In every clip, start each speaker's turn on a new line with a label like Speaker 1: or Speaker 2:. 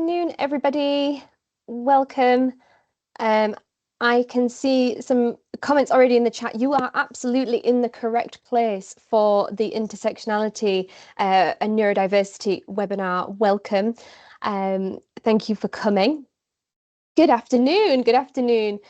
Speaker 1: Afternoon, everybody. Welcome. I can see some comments already in the chat. You are absolutely in the correct place for the intersectionality and neurodiversity webinar. Welcome. Thank you for coming. Good afternoon. Good afternoon.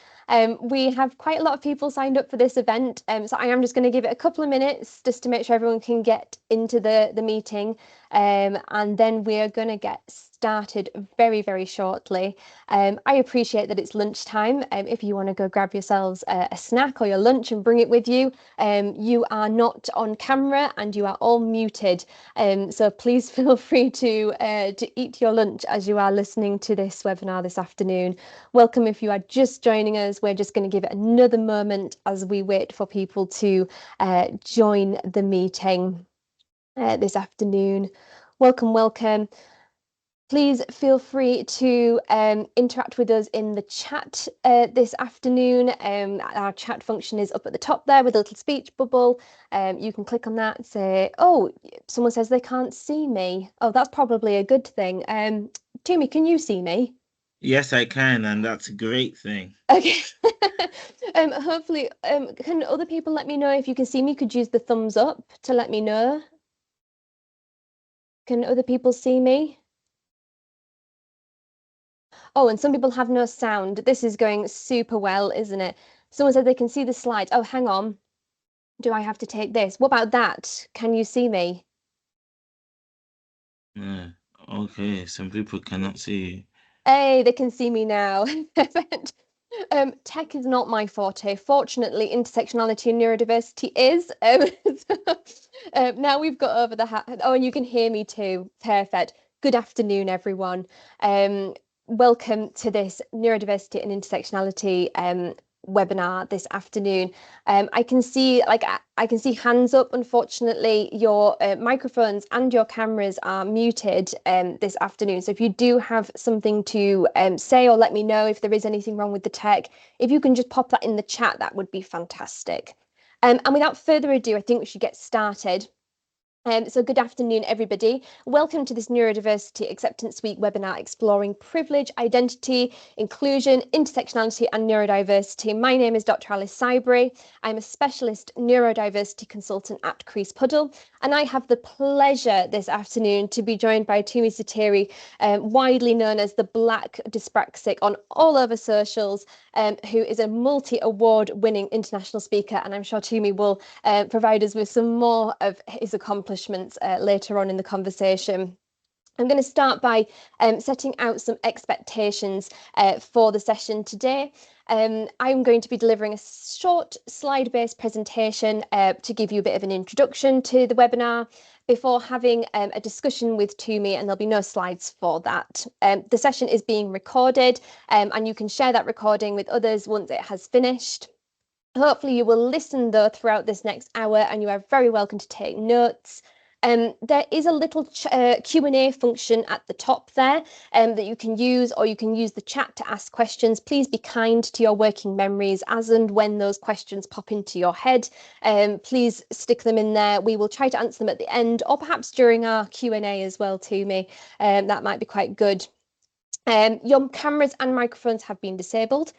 Speaker 1: We have quite a lot of people signed up for this event, so I am just going to give it a couple of minutes just to make sure everyone can get into the meeting, and then we are going to get started very, very shortly. I appreciate that it's lunchtime. If you want to go grab yourselves a snack or your lunch and bring it with you, you are not on camera and you are all muted. So please feel free to eat your lunch as you are listening to this webinar this afternoon. Welcome if you are just joining us. We're just going to give it another moment as we wait for people to join the meeting this afternoon. Welcome, welcome. Please feel free to interact with us in the chat this afternoon. Our chat function is up at the top there with a little speech bubble. You can click on that and say, oh, someone says they can't see me. Oh, that's probably a good thing. Tumi, can you see me?
Speaker 2: Yes, I can, and that's a great thing.
Speaker 1: Okay. Hopefully, can other people let me know if you can see me? Could use the thumbs up to let me know. Can other people see me? Oh, and some people have no sound. This is going super well, isn't it? Someone said they can see the slides. Oh, hang on. Do I have to take this? What about that? Can you see me?
Speaker 2: Yeah. Okay, some people cannot see you.
Speaker 1: Hey, they can see me now. Perfect. Tech is not my forte. Fortunately, intersectionality and neurodiversity is. Now we've got over the hat. Oh, and you can hear me too. Perfect. Good afternoon, everyone. Welcome to this neurodiversity and intersectionality webinar this afternoon. I can see hands up. Unfortunately, your microphones and your cameras are muted this afternoon. So if you do have something to say or let me know if there is anything wrong with the tech, if you can just pop that in the chat, that would be fantastic. And without further ado, I think we should get started. So good afternoon, everybody. Welcome to this Neurodiversity Acceptance Week webinar exploring privilege, identity, inclusion, intersectionality and neurodiversity. My name is Dr Alice Siberry. I'm a specialist neurodiversity consultant at Crease Puddle, and I have the pleasure this afternoon to be joined by Tumi Sotire, widely known as the Black Dyspraxic on all over socials, who is a multi-award winning international speaker, and I'm sure Tumi will provide us with some more of his accomplishments later on in the conversation. I'm going to start by setting out some expectations for the session today. I'm going to be delivering a short slide-based presentation to give you a bit of an introduction to the webinar before having a discussion with Tumi, and there'll be no slides for that. The session is being recorded, and you can share that recording with others once it has finished. Hopefully you will listen though throughout this next hour, and you are very welcome to take notes. There is a little Q&A function at the top there that you can use, or you can use the chat to ask questions. Please be kind to your working memories as and when those questions pop into your head. Please stick them in there. We will try to answer them at the end, or perhaps during our Q&A as well, Tumi. That might be quite good. Your cameras and microphones have been disabled.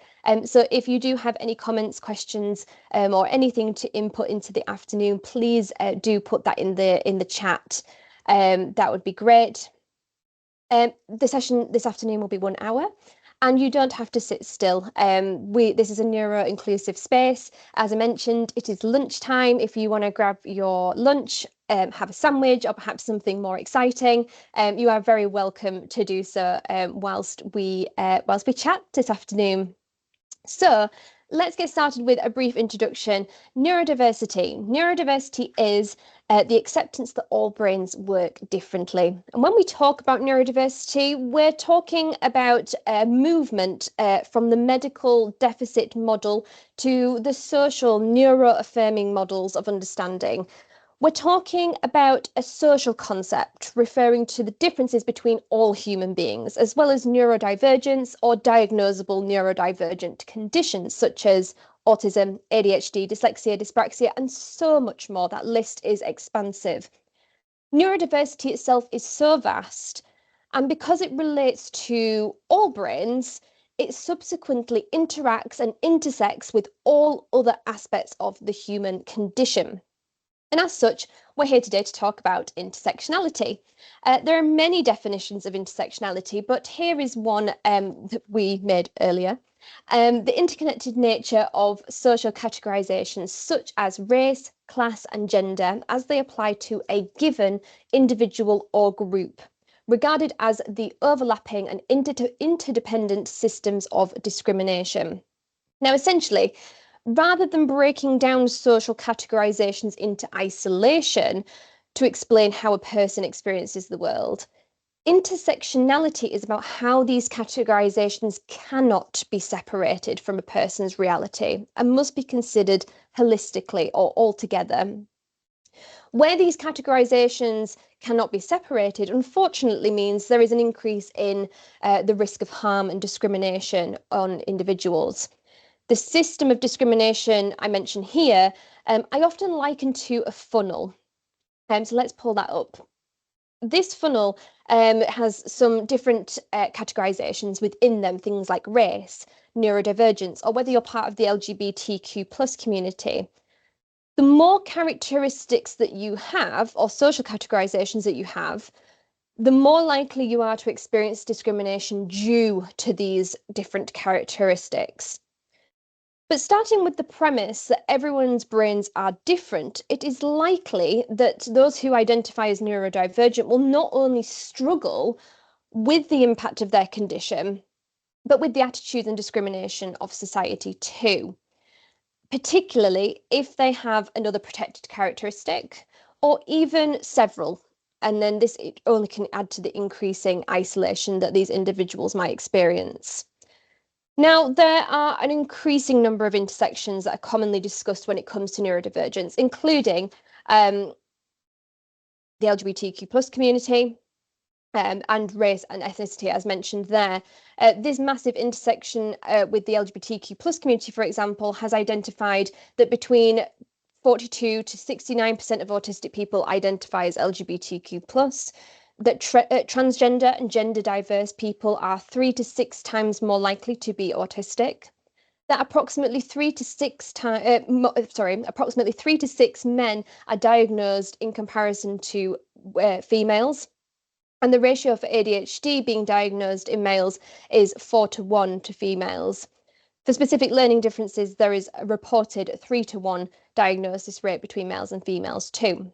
Speaker 1: So if you do have any comments, questions, or anything to input into the afternoon, please do put that in the chat. That would be great. The session this afternoon will be 1 hour. And you don't have to sit still. This is a neuro-inclusive space. As I mentioned, it is lunchtime. If you want to grab your lunch, have a sandwich, or perhaps something more exciting, you are very welcome to do so whilst we chat this afternoon. So let's get started with a brief introduction. Neurodiversity. Neurodiversity is the acceptance that all brains work differently. And when we talk about neurodiversity, we're talking about movement from the medical deficit model to the social neuro-affirming models of understanding. We're talking about a social concept referring to the differences between all human beings, as well as neurodivergence or diagnosable neurodivergent conditions such as autism, ADHD, dyslexia, dyspraxia, and so much more. That list is expansive. Neurodiversity itself is so vast, And because it relates to all brains, it subsequently interacts and intersects with all other aspects of the human condition. And as such, we're here today to talk about intersectionality. There are many definitions of intersectionality, but here is one that we made earlier. The interconnected nature of social categorizations such as race, class, and gender as they apply to a given individual or group, regarded as the overlapping and interdependent systems of discrimination. Now, essentially, rather than breaking down social categorizations into isolation to explain how a person experiences the world, intersectionality is about how these categorizations cannot be separated from a person's reality and must be considered holistically or altogether. Where these categorizations cannot be separated, unfortunately, means there is an increase in the risk of harm and discrimination on individuals. The system of discrimination I mention here, I often liken to a funnel. So let's pull that up. This funnel has some different categorizations within them, things like race, neurodivergence, or whether you're part of the LGBTQ plus community. The more characteristics that you have, or social categorizations that you have, the more likely you are to experience discrimination due to these different characteristics. But starting with the premise that everyone's brains are different, it is likely that those who identify as neurodivergent will not only struggle with the impact of their condition, but with the attitudes and discrimination of society too, particularly if they have another protected characteristic or even several. And then this only can add to the increasing isolation that these individuals might experience. Now, there are an increasing number of intersections that are commonly discussed when it comes to neurodivergence, including the LGBTQ plus community and race and ethnicity, as mentioned there. This massive intersection with the LGBTQ plus community, for example, has identified that between 42 to 69% of autistic people identify as LGBTQ plus, that transgender and gender diverse people are 3 to 6 times more likely to be autistic, that approximately 3 to 6 men are diagnosed in comparison to females, and the ratio for ADHD being diagnosed in males is 4 to 1 to females. For specific learning differences, there is a reported 3 to 1 diagnosis rate between males and females too.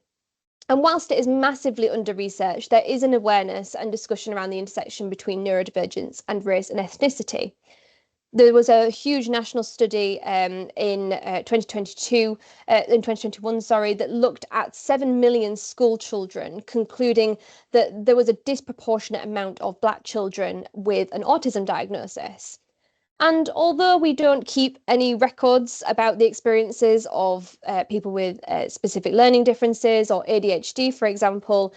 Speaker 1: And whilst it is massively under-researched, there is an awareness and discussion around the intersection between neurodivergence and race and ethnicity. There was a huge national study in 2021, that looked at 7 million school children, concluding that there was a disproportionate amount of Black children with an autism diagnosis. And although we don't keep any records about the experiences of people with specific learning differences or ADHD, for example,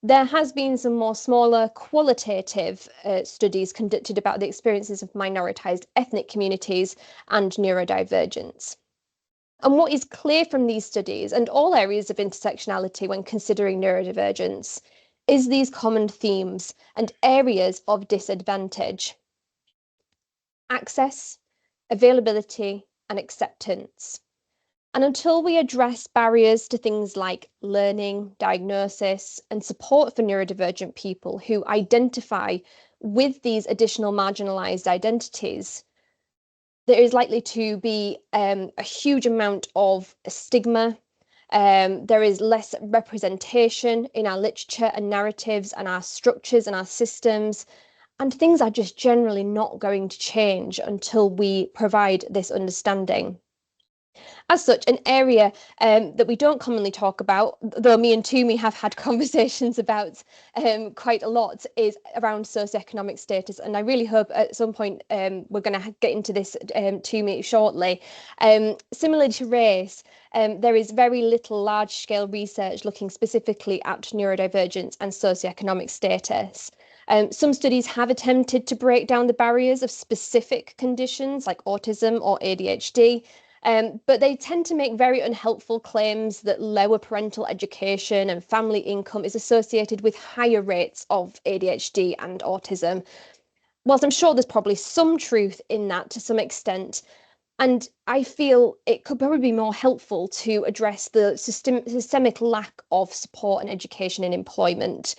Speaker 1: there has been some more smaller qualitative studies conducted about the experiences of minoritized ethnic communities and neurodivergence. And what is clear from these studies and all areas of intersectionality when considering neurodivergence is these common themes and areas of disadvantage: access, availability, and acceptance. And until we address barriers to things like learning, diagnosis, and support for neurodivergent people who identify with these additional marginalised identities, there is likely to be a huge amount of stigma. There is less representation in our literature and narratives and our structures and our systems. And things are just generally not going to change until we provide this understanding. As such, an area that we don't commonly talk about, though me and Tumi have had conversations about quite a lot, is around socioeconomic status. And I really hope at some point we're going to get into this, Tumi, shortly. Similarly to race, there is very little large-scale research looking specifically at neurodivergence and socioeconomic status. Some studies have attempted to break down the barriers of specific conditions like autism or ADHD, But they tend to make very unhelpful claims that lower parental education and family income is associated with higher rates of ADHD and autism. Whilst I'm sure there's probably some truth in that to some extent, and I feel it could probably be more helpful to address the systemic lack of support and education in employment,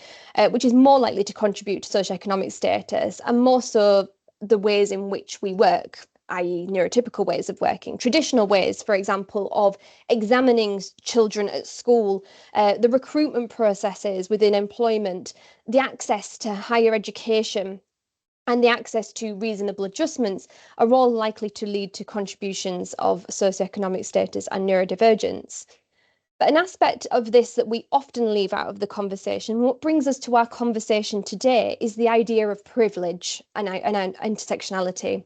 Speaker 1: which is more likely to contribute to socioeconomic status and more so the ways in which we work, i.e., neurotypical ways of working, traditional ways, for example, of examining children at school, the recruitment processes within employment, the access to higher education and the access to reasonable adjustments are all likely to lead to contributions of socioeconomic status and neurodivergence. But an aspect of this that we often leave out of the conversation, what brings us to our conversation today, is the idea of privilege and intersectionality,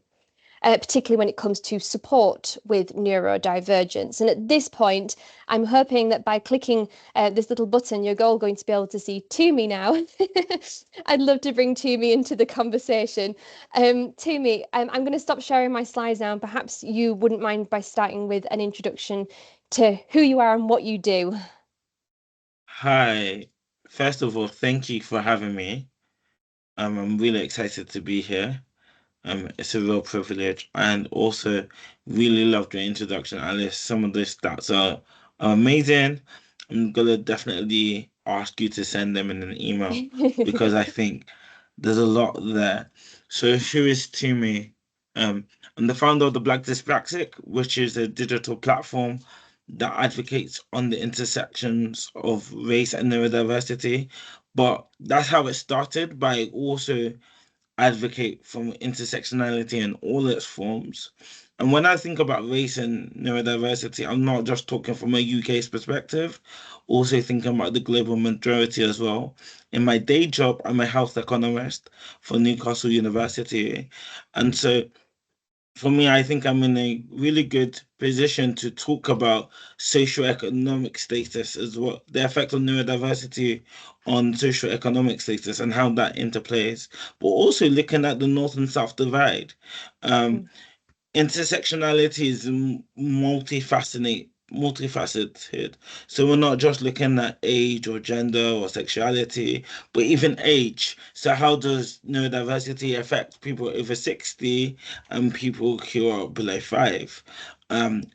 Speaker 1: particularly when it comes to support with neurodivergence. And at this point, I'm hoping that by clicking this little button, you're all going to be able to see Tumi now. I'd love to bring Tumi into the conversation. Tumi, I'm going to stop sharing my slides now, and perhaps you wouldn't mind by starting with an introduction to who you are and what you do.
Speaker 2: Hi. First of all, thank you for having me. I'm really excited to be here. It's a real privilege, and also really loved your introduction, Alice. Some of the stats are amazing. I'm gonna definitely ask you to send them in an email because I think there's a lot there. So who is Tumi? I'm the founder of the Black Dyspraxic, which is a digital platform that advocates on the intersections of race and neurodiversity. But that's how it started, but I also advocate for intersectionality in all its forms. And when I think about race and neurodiversity, I'm not just talking from a UK's perspective, also thinking about the global majority as well. In my day job, I'm a health economist for Newcastle University. And so for me, I think I'm in a really good position to talk about socioeconomic status as well, the effect of neurodiversity on socioeconomic status and how that interplays, but also looking at the North and South divide. Um,
Speaker 1: Mm.
Speaker 2: Intersectionality is multifaceted. So we're not just looking at age or gender or sexuality, but even age. So how does neurodiversity affect people over 60 and people who are below 5?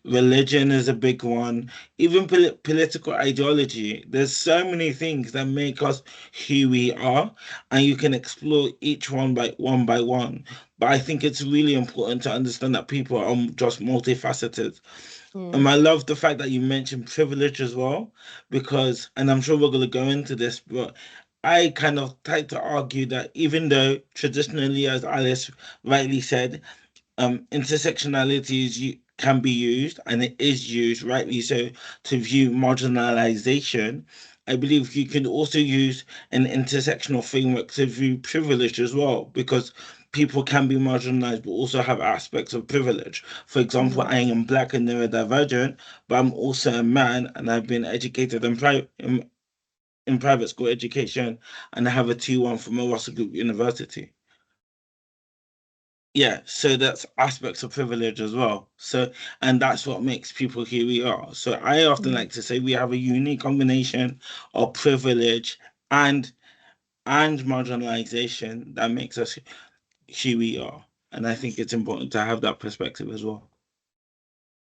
Speaker 2: Religion is a big one. Even political ideology. There's so many things that make us who we are, and you can explore each one by one. But I think it's really important to understand that people are just multifaceted.
Speaker 1: Mm.
Speaker 2: And I love the fact that you mentioned privilege as well, because, and I'm sure we're going to go into this, but I kind of like to argue that even though traditionally, as Alice rightly said, intersectionality can be used, and it is used, rightly so, to view marginalization. I believe you can also use an intersectional framework to view privilege as well, because people can be marginalized but also have aspects of privilege. For example,
Speaker 1: Mm.
Speaker 2: I am black and neurodivergent, but I'm also a man and I've been educated in private school education, and I have a 2-1 from a Russell Group University. Yeah, so that's aspects of privilege as well. So, and that's what makes people who we are. So, I often
Speaker 1: Mm.
Speaker 2: like to say we have a unique combination of privilege and marginalization that makes us who we are. And I think it's important to have that perspective as well.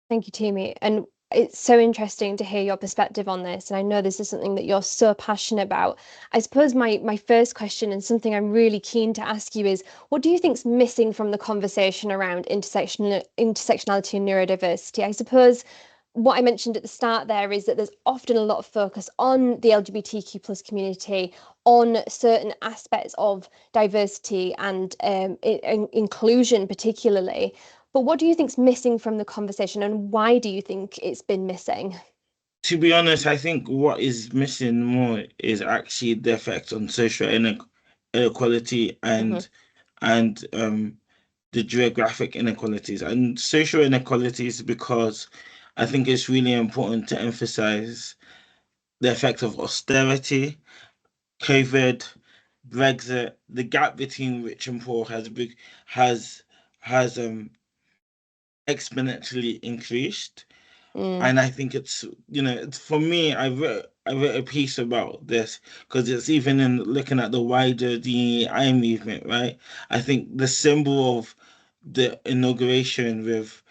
Speaker 1: Thank you, Tumi. And it's so interesting to hear your perspective on this. And I know this is something that you're so passionate about. I suppose my first question and something I'm really keen to ask you is, what do you think's missing from the conversation around intersectionality and neurodiversity? I suppose what I mentioned at the start there is that there's often a lot of focus on the LGBTQ plus community, on certain aspects of diversity and inclusion particularly. But what do you think's missing from the conversation, and why do you think it's been missing?
Speaker 2: To be honest, I think what is missing more is actually the effect on social inequality
Speaker 1: Hmm.
Speaker 2: and the geographic inequalities and social inequalities, because I think it's really important to emphasize the effect of austerity, COVID, Brexit. The gap between rich and poor has big has has exponentially increased.
Speaker 1: Mm.
Speaker 2: And I think it's, for me, I wrote a piece about this because it's even in looking at the wider DEI movement, right? I think the symbol of the inauguration with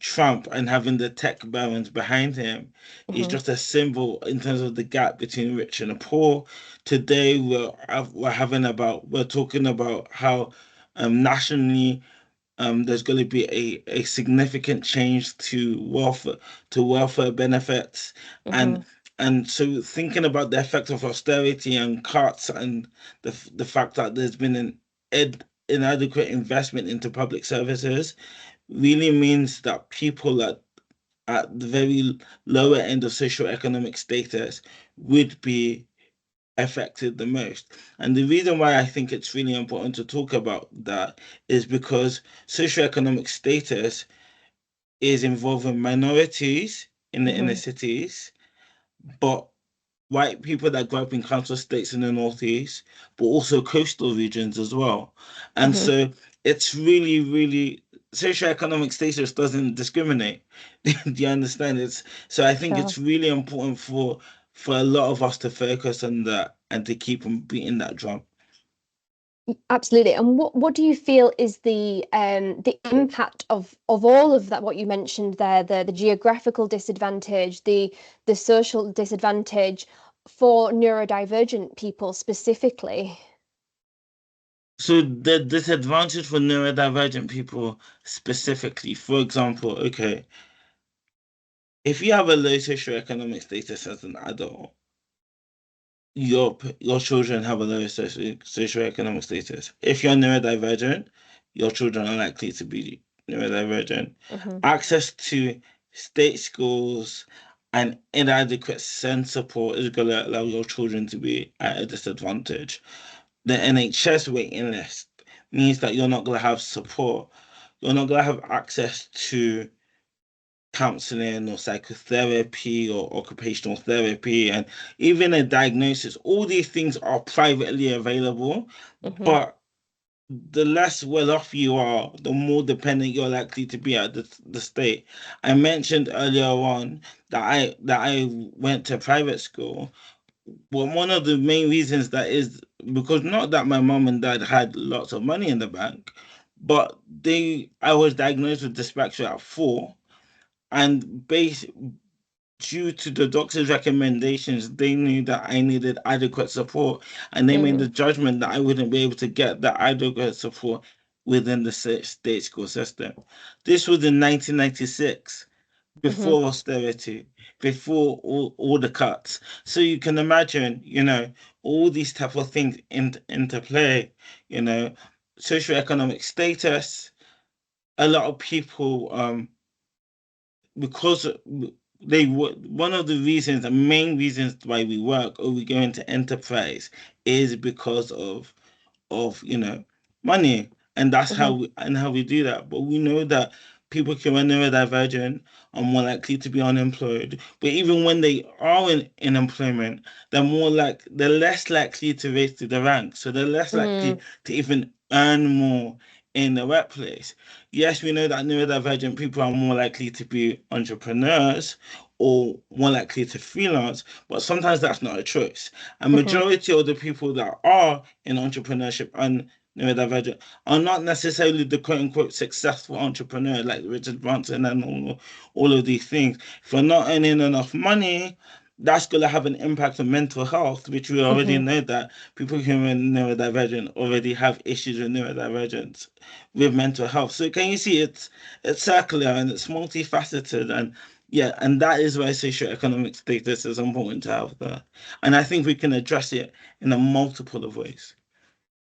Speaker 2: Trump and having the tech barons behind him is
Speaker 1: Mm-hmm.
Speaker 2: just a symbol in terms of the gap between rich and poor. Today we're talking about how nationally there's going to be a significant change to welfare benefits,
Speaker 1: Mm-hmm.
Speaker 2: and so thinking about the effect of austerity and cuts, and the fact that there's been an inadequate investment into public services really means that people at the very lower end of socioeconomic status would be affected the most. And the reason why I think it's really important to talk about that is because socioeconomic status is involving minorities in the inner
Speaker 1: Mm-hmm.
Speaker 2: cities, but white people that grow up in coastal states in the northeast, but also coastal regions as well. And
Speaker 1: Mm-hmm.
Speaker 2: so it's really, really socioeconomic status doesn't discriminate. Do you understand? So I think
Speaker 1: Sure.
Speaker 2: it's really important for a lot of us to focus on that and to keep on beating that drum.
Speaker 1: Absolutely. And what do you feel is the impact of all of that, what you mentioned there, the geographical disadvantage, the social disadvantage for neurodivergent people specifically?
Speaker 2: So the disadvantage for neurodivergent people specifically, for example, okay, if you have a low socioeconomic status as an adult, your children have a lower socioeconomic status. If you're neurodivergent, your children are likely to be neurodivergent.
Speaker 1: Mm-hmm.
Speaker 2: Access to state schools and inadequate SEND support is going to allow your children to be at a disadvantage. The NHS waiting list means that you're not going to have support. You're not going to have access to counseling or psychotherapy or occupational therapy, and even a diagnosis. All these things are privately available,
Speaker 1: Mm-hmm.
Speaker 2: but the less well off you are, the more dependent you're likely to be at the state. I mentioned earlier on that I went to private school. Well, one of the main reasons that is because not that my mom and dad had lots of money in the bank, but I was diagnosed with dyslexia at 4, and due to the doctor's recommendations, they knew that I needed adequate support, and they made
Speaker 1: Mm-hmm.
Speaker 2: the judgment that I wouldn't be able to get that adequate support within the state school system. This was in 1996,
Speaker 1: Mm-hmm.
Speaker 2: before austerity, before all the cuts. So you can imagine, all these type of things into play, you know, socioeconomic status. A lot of people, because one of the reasons, the main reasons why we work or we go into enterprise is because of money, and that's how
Speaker 1: Mm-hmm.
Speaker 2: we do that. But we know that people who are neurodivergent are more likely to be unemployed, but even when they are in employment, they're less likely to raise to the ranks, so they're less likely
Speaker 1: Mm-hmm.
Speaker 2: to even earn more in the workplace. Yes, we know that neurodivergent people are more likely to be entrepreneurs or more likely to freelance, but sometimes that's not a choice. A
Speaker 1: Mm-hmm.
Speaker 2: majority of the people that are in entrepreneurship and neurodivergent are not necessarily the quote unquote successful entrepreneur like Richard Branson and all of these things. If you're not earning enough money, that's going to have an impact on mental health, which we already
Speaker 1: Mm-hmm.
Speaker 2: know that people who are neurodivergent already have issues with neurodivergence with mental health. So can you see it's circular and it's multifaceted, and yeah, and that is why socioeconomic status is important to have there. And I think we can address it in a multiple of ways.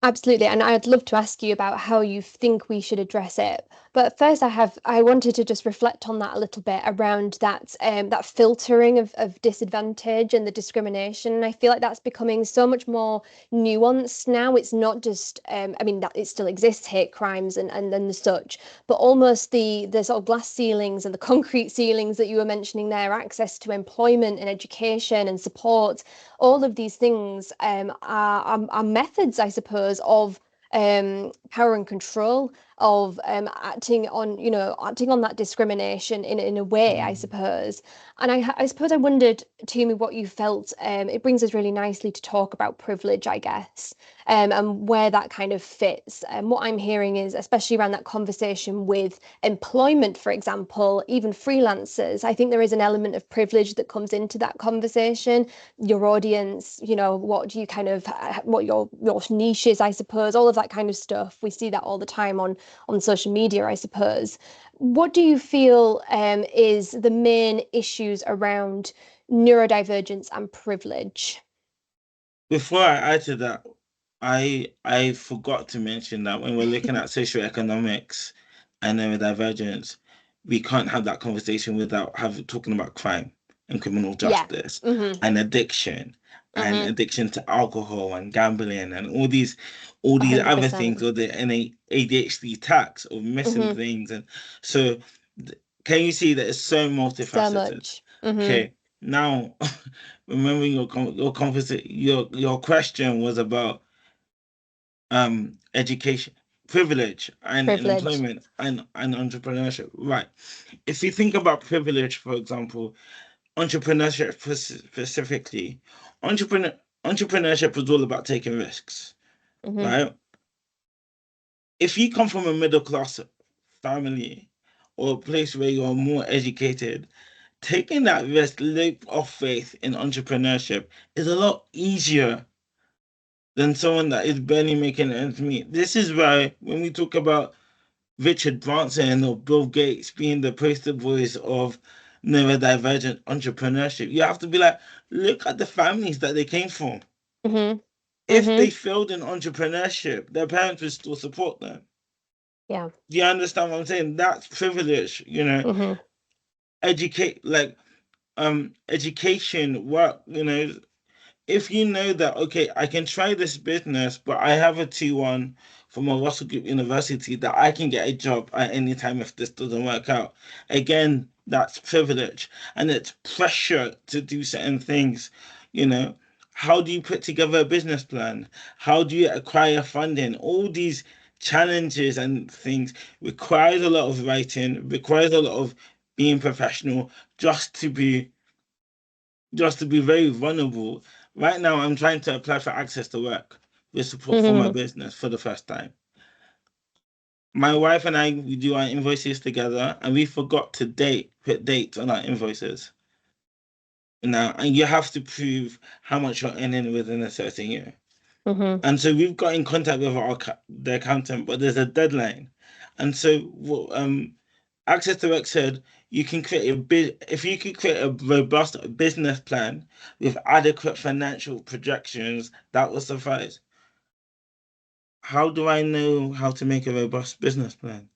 Speaker 1: Absolutely, and I'd love to ask you about how you think we should address it. But first, I wanted to just reflect on that a little bit around that filtering of disadvantage and the discrimination. And I feel like that's becoming so much more nuanced now. It's not just I mean that it still exists, hate crimes and the such, but almost the sort of glass ceilings and the concrete ceilings that you were mentioning there, access to employment and education and support, all of these things are methods, I suppose, of power and control of acting on that discrimination in a way, I suppose. And I suppose I wondered, Tumi, what you felt. It brings us really nicely to talk about privilege, I guess, and where that kind of fits. And what I'm hearing is, especially around that conversation with employment, for example, even freelancers, I think there is an element of privilege that comes into that conversation. Your audience, what do you kind of, what your niche is, I suppose, all of that kind of stuff. We see that all the time on social media, I suppose. What do you feel is the main issues around neurodivergence and privilege?
Speaker 2: Before I add to that, I forgot to mention that when we're looking at socioeconomics and neurodivergence, we can't have that conversation without talking about crime and criminal
Speaker 1: Yeah.
Speaker 2: justice
Speaker 1: Mm-hmm.
Speaker 2: and addiction and
Speaker 1: Mm-hmm.
Speaker 2: addiction to alcohol and gambling and all these other things,
Speaker 1: 100%.
Speaker 2: or the ADHD tax of missing
Speaker 1: Mm-hmm.
Speaker 2: things. And so can you see that it's so
Speaker 1: So
Speaker 2: multifaceted?
Speaker 1: much. Mm-hmm.
Speaker 2: Okay, now remembering your question was about education, privilege, and
Speaker 1: Privilege.
Speaker 2: employment and entrepreneurship. Right. If you think about privilege, for example, entrepreneurship specifically, entrepreneur entrepreneurship is all about taking risks,
Speaker 1: Mm-hmm.
Speaker 2: right? If you come from a middle class family or a place where you're more educated, taking that risk, leap of faith in entrepreneurship is a lot easier than someone that is barely making ends meet. This is why when we talk about Richard Branson or Bill Gates being the poster boys of neurodivergent entrepreneurship, you have to be like, look at the families that they came from.
Speaker 1: Mm-hmm.
Speaker 2: If they
Speaker 1: Mm-hmm.
Speaker 2: failed in entrepreneurship, their parents would still support them.
Speaker 1: Yeah.
Speaker 2: Do you understand what I'm saying? That's privilege,
Speaker 1: Mm-hmm.
Speaker 2: educate like education, work, if you know that, okay, I can try this business, but I have a 2-1 from a Russell Group University, that I can get a job at any time if this doesn't work out. Again, that's privilege and it's pressure to do certain things. You know, how do you put together a business plan? How do you acquire funding? All these challenges and things requires a lot of writing, requires a lot of being professional just to be very vulnerable. Right now, I'm trying to apply for access to work with support for my
Speaker 1: Mm-hmm.
Speaker 2: business for the first time. My wife and I, we do our invoices together, and we forgot to put dates on our invoices. Now, and you have to prove how much you're earning within a certain year.
Speaker 1: Mm-hmm.
Speaker 2: And so we've got in contact with the accountant, but there's a deadline. And so Access to Work said you can create if you could create a robust business plan with adequate financial projections, that will suffice. How do I know how to make a robust business plan?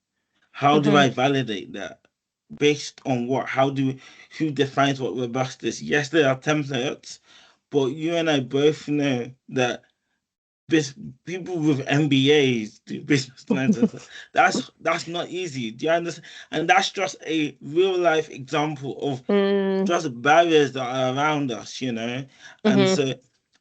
Speaker 2: How do I
Speaker 1: Mm-hmm.
Speaker 2: validate that? Based on what? Who defines what robust is? Yes, there are templates, but you and I both know that bus people with MBAs do business plans and stuff. That's not easy. Do you understand? And that's just a real life example of
Speaker 1: Mm.
Speaker 2: just barriers that are around us. And
Speaker 1: Mm-hmm.
Speaker 2: so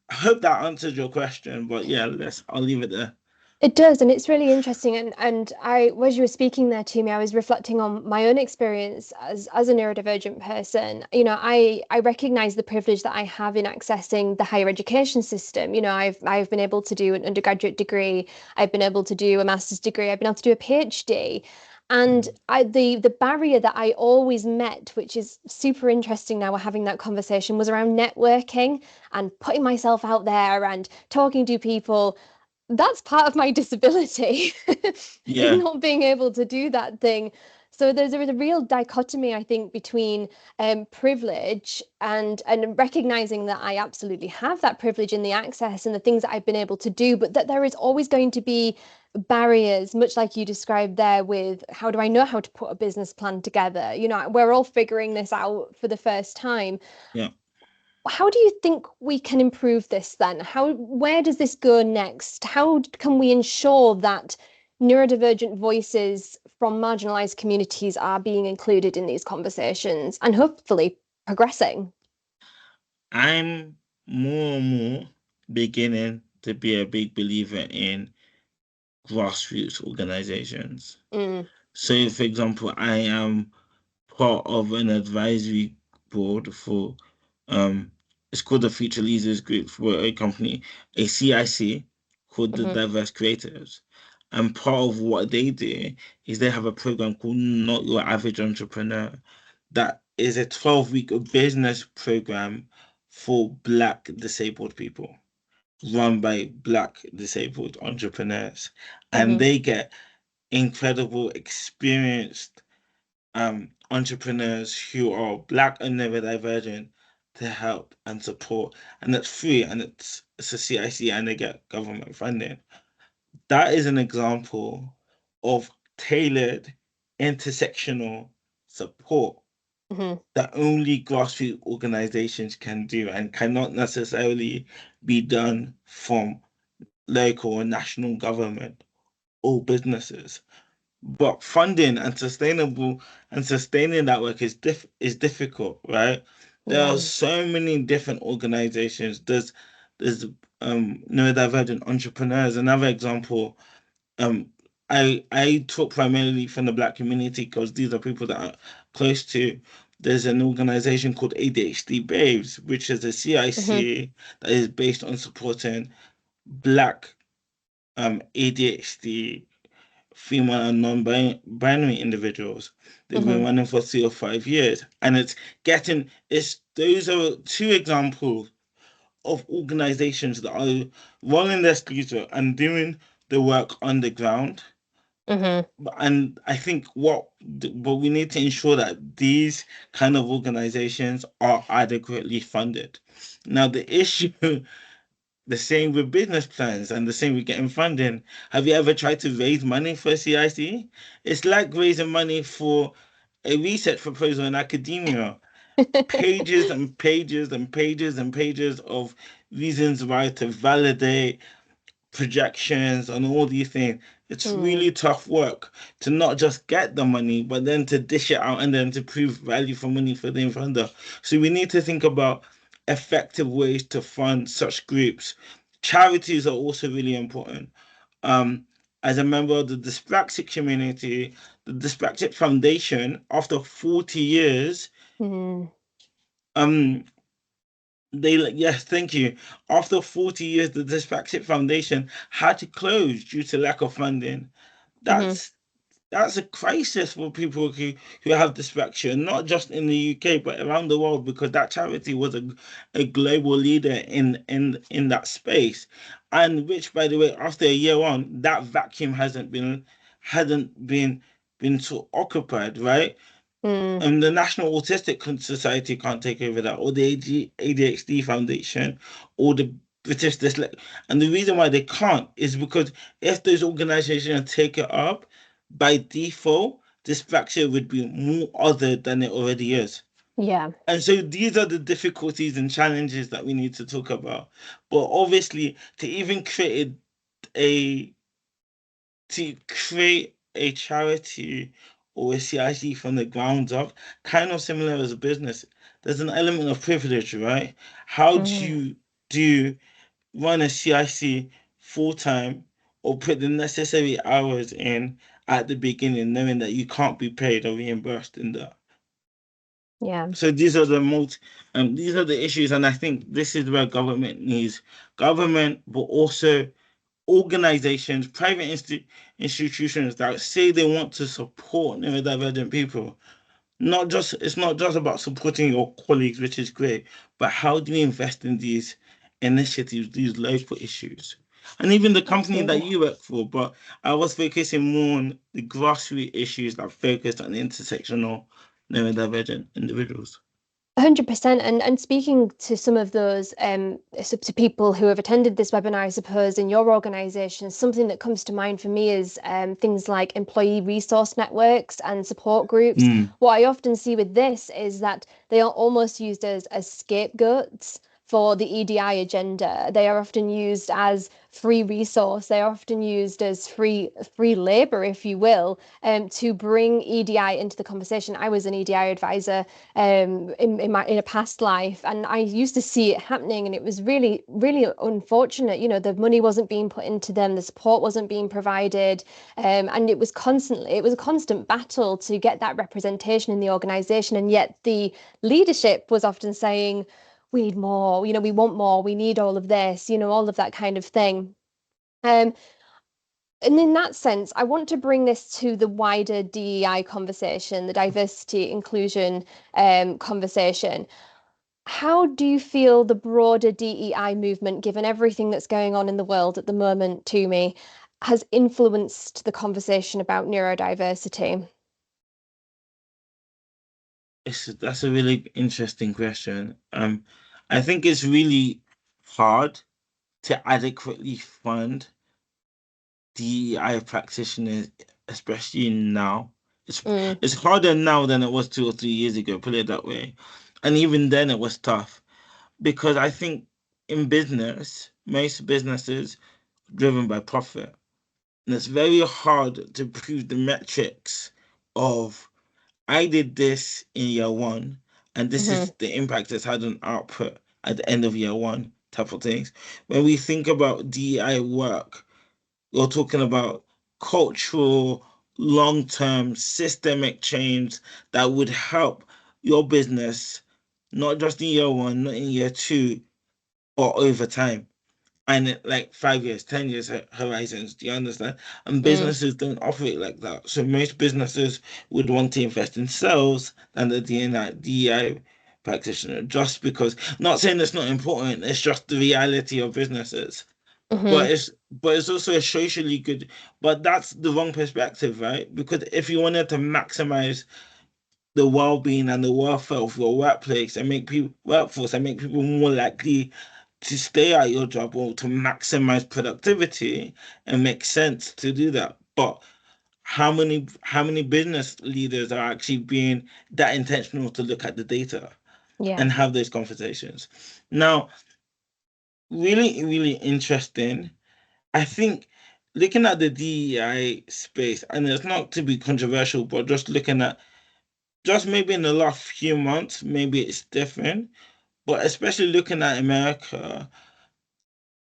Speaker 2: I hope that answered your question. But yeah, I'll leave it there.
Speaker 1: It does, and it's really interesting. And as you were speaking there to me, I was reflecting on my own experience as a neurodivergent person. I recognize the privilege that I have in accessing the higher education system. I've been able to do an undergraduate degree, I've been able to do a master's degree, I've been able to do a PhD. And the barrier that I always met, which is super interesting now we're having that conversation, was around networking and putting myself out there and talking to people. That's part of my disability is
Speaker 2: Yeah.
Speaker 1: not being able to do that thing. So there is a real dichotomy, I think, between privilege and recognizing that I absolutely have that privilege in the access and the things that I've been able to do, but that there is always going to be barriers, much like you described there with how do I know how to put a business plan together? We're all figuring this out for the first time.
Speaker 2: Yeah.
Speaker 1: How do you think we can improve this then? Where does this go next? How can we ensure that neurodivergent voices from marginalized communities are being included in these conversations and hopefully progressing?
Speaker 2: I'm more and more beginning to be a big believer in grassroots organizations.
Speaker 1: Mm.
Speaker 2: So, for example, I am part of an advisory board for it's called the Future Leaders Group for a company, a CIC called the
Speaker 1: Mm-hmm.
Speaker 2: Diverse Creatives. And part of what they do is they have a program called Not Your Average Entrepreneur that is a 12-week business program for Black disabled people, run by Black disabled entrepreneurs. And
Speaker 1: Mm-hmm.
Speaker 2: they get incredible, experienced entrepreneurs who are Black and neurodivergent to help and support. And it's free and it's a CIC and they get government funding. That is an example of tailored intersectional support
Speaker 1: Mm-hmm.
Speaker 2: that only grassroots organizations can do and cannot necessarily be done from local or national government or businesses. But funding and sustaining that work is difficult, right? There are
Speaker 1: Yeah.
Speaker 2: so many different organizations. There's neurodivergent entrepreneurs. Another example, um I talk primarily from the Black community because these are people that are close to. There's an organization called ADHD Babes, which is a
Speaker 1: Mm-hmm.
Speaker 2: CIC that is based on supporting Black ADHD female and non-binary individuals. They've been
Speaker 1: Mm-hmm.
Speaker 2: running for 3 or 5 years, and it's those are two examples of organizations that are rolling their sleeves up and doing the work on the ground.
Speaker 1: Mm-hmm.
Speaker 2: And I think but we need to ensure that these kind of organizations are adequately funded. Now, the issue the same with business plans and the same with getting funding. Have you ever tried to raise money for a CIC? It's like raising money for a research proposal in academia. Pages and pages and pages and pages of reasons why to validate projections and all these things. It's
Speaker 1: Mm.
Speaker 2: really tough work to not just get the money, but then to dish it out and then to prove value for money for the funder. So we need to think about effective ways to fund such groups. Charities are also really important. Um, as a member of the dyspraxic community, the Dyspraxic Foundation, after 40 years,
Speaker 1: Mm.
Speaker 2: um, yes, thank you. After 40 years, the Dyspraxic Foundation had to close due to lack of funding.
Speaker 1: Mm-hmm.
Speaker 2: That's that's a crisis for people who have dyspraxia, not just in the UK but around the world, because that charity was a global leader in that space, and which, by the way, after a year on, that vacuum hadn't been so occupied, right?
Speaker 1: Mm.
Speaker 2: And the National Autistic Society can't take over that, or the ADHD Foundation, or the British Dyslexia. And the reason why they can't is because if those organizations take it up, by default, dyspraxia would be more other than it already is.
Speaker 1: Yeah.
Speaker 2: And so these are the difficulties and challenges that we need to talk about. But obviously, a to create a charity or a CIC from the ground up, kind of similar as a business, there's an element of privilege, right? How
Speaker 1: Mm.
Speaker 2: do you run a CIC full time or put the necessary hours in at the beginning, knowing that you can't be paid or reimbursed in that?
Speaker 1: Yeah.
Speaker 2: So these are the issues, and I think this is where government needs government, but also organizations, private institutions that say they want to support neurodivergent people. It's not just about supporting your colleagues, which is great, but how do we invest in these initiatives, these local issues? And even the company that
Speaker 1: Absolutely.
Speaker 2: you work for, but I was focusing more on the grassroots issues that focused on intersectional neurodivergent individuals.
Speaker 1: 100%. And speaking to some of those to people who have attended this webinar, I suppose in your organisation, something that comes to mind for me is things like employee resource networks and support groups.
Speaker 2: Mm,
Speaker 1: What I often see with this is that they are almost used as scapegoats for the EDI agenda. They are often used as free resource. They are often used as free labor, if you will, to bring EDI into the conversation. I was an EDI advisor in a past life, and I used to see it happening, and it was really, really unfortunate. You know, the money wasn't being put into them, the support wasn't being provided, and it was a constant battle to get that representation in the organization. And yet the leadership was often saying, we need more, you know, we want more, we need all of this, you know, all of that kind of thing. And in that sense, I want to bring this to the wider DEI conversation, the diversity inclusion conversation. How do you feel the broader DEI movement, given everything that's going on in the world at the moment, Tumi, has influenced the conversation about neurodiversity?
Speaker 2: That's a really interesting question. I think it's really hard to adequately fund DEI practitioners, especially now. It's
Speaker 1: Mm,
Speaker 2: it's harder now than it was 2 or 3 years ago, put it that way. And even then it was tough because I think in business, most businesses driven by profit. And it's very hard to prove the metrics of I did this in year one, and this
Speaker 1: hmm
Speaker 2: is the impact it's had on output at the end of year one, type of things. When we think about DEI work, we're talking about cultural, long-term, systemic change that would help your business, not just in year one, not in year two, or over time. And like 5 years, 10 years horizons, do you understand? And
Speaker 1: mm,
Speaker 2: businesses don't operate like that. So most businesses would want to invest in sales than the DEI practitioner, just because, not saying it's not important, it's just the reality of businesses.
Speaker 1: hmm
Speaker 2: But it's also a socially good, but that's the wrong perspective, right? Because if you wanted to maximize the well-being and the welfare of your workplace and make people workforce and make people more likely to stay at your job or to maximize productivity, it makes sense to do that. But how many business leaders are actually being that intentional to look at the data
Speaker 1: Yeah.
Speaker 2: and have those conversations? Now, really, really interesting. I think looking at the DEI space, and it's not to be controversial, but just looking at just maybe in the last few months, maybe it's different. But especially looking at America,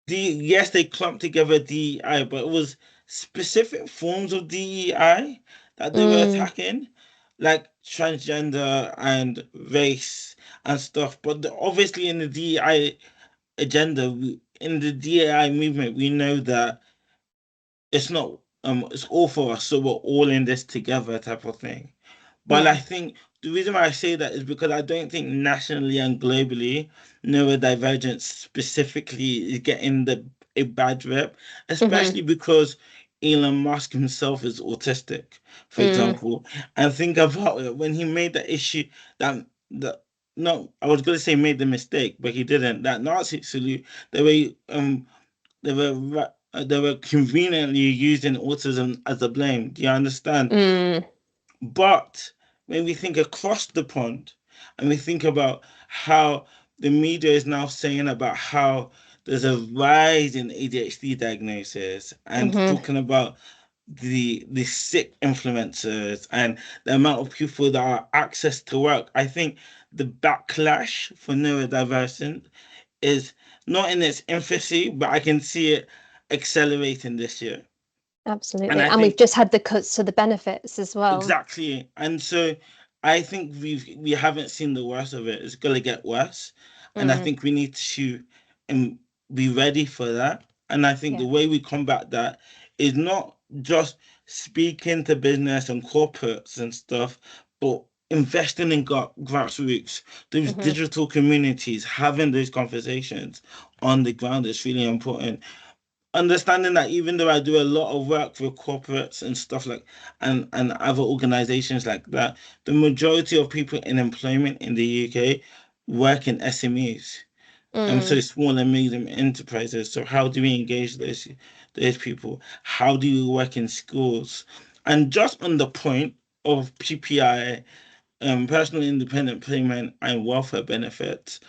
Speaker 2: yes, they clumped together DEI, but it was specific forms of DEI that they were
Speaker 1: Mm,
Speaker 2: attacking, like transgender and race and stuff. But obviously, in the DEI agenda, in the DEI movement, we know that it's not it's all for us, so we're all in this together type of thing. But I
Speaker 1: yeah.
Speaker 2: think the reason why I say that is because I don't think nationally and globally neurodivergence specifically is getting a bad rep,
Speaker 1: hmm
Speaker 2: especially because Elon Musk himself is autistic, for
Speaker 1: Mm,
Speaker 2: example. And think about it when he made the issue that no, I was going to say made the mistake, but he didn't. That Nazi salute, the way they were conveniently using autism as a blame. Do you understand?
Speaker 1: mm,
Speaker 2: But when we think across the pond and we think about how the media is now saying about how there's a rise in ADHD diagnosis and
Speaker 1: hmm
Speaker 2: talking about the sick influencers and the amount of people that are access to work, I think the backlash for neurodivergent is not in its infancy, but I can see it accelerating this year. And
Speaker 1: Absolutely.
Speaker 2: I
Speaker 1: And we've
Speaker 2: think
Speaker 1: just had the cuts to the benefits as well.
Speaker 2: exactly. And so I think we haven't seen the worst of it. It's gonna get worse. And I
Speaker 1: Mm,
Speaker 2: think we need to um, be ready for that. And I think the
Speaker 1: yeah.
Speaker 2: way we combat that is not just speaking to business and corporates and stuff, but investing in grassroots, those
Speaker 1: hmm
Speaker 2: digital communities, having those conversations on the ground is really important, understanding that even though I do a lot of work with corporates and stuff like and other organizations like that, the majority of people in employment in the UK work in SMEs. So
Speaker 1: Mm,
Speaker 2: small and medium enterprises. So how do we engage those people? How do you work in schools? And just on the point of PPI, personal independent payment and welfare benefits,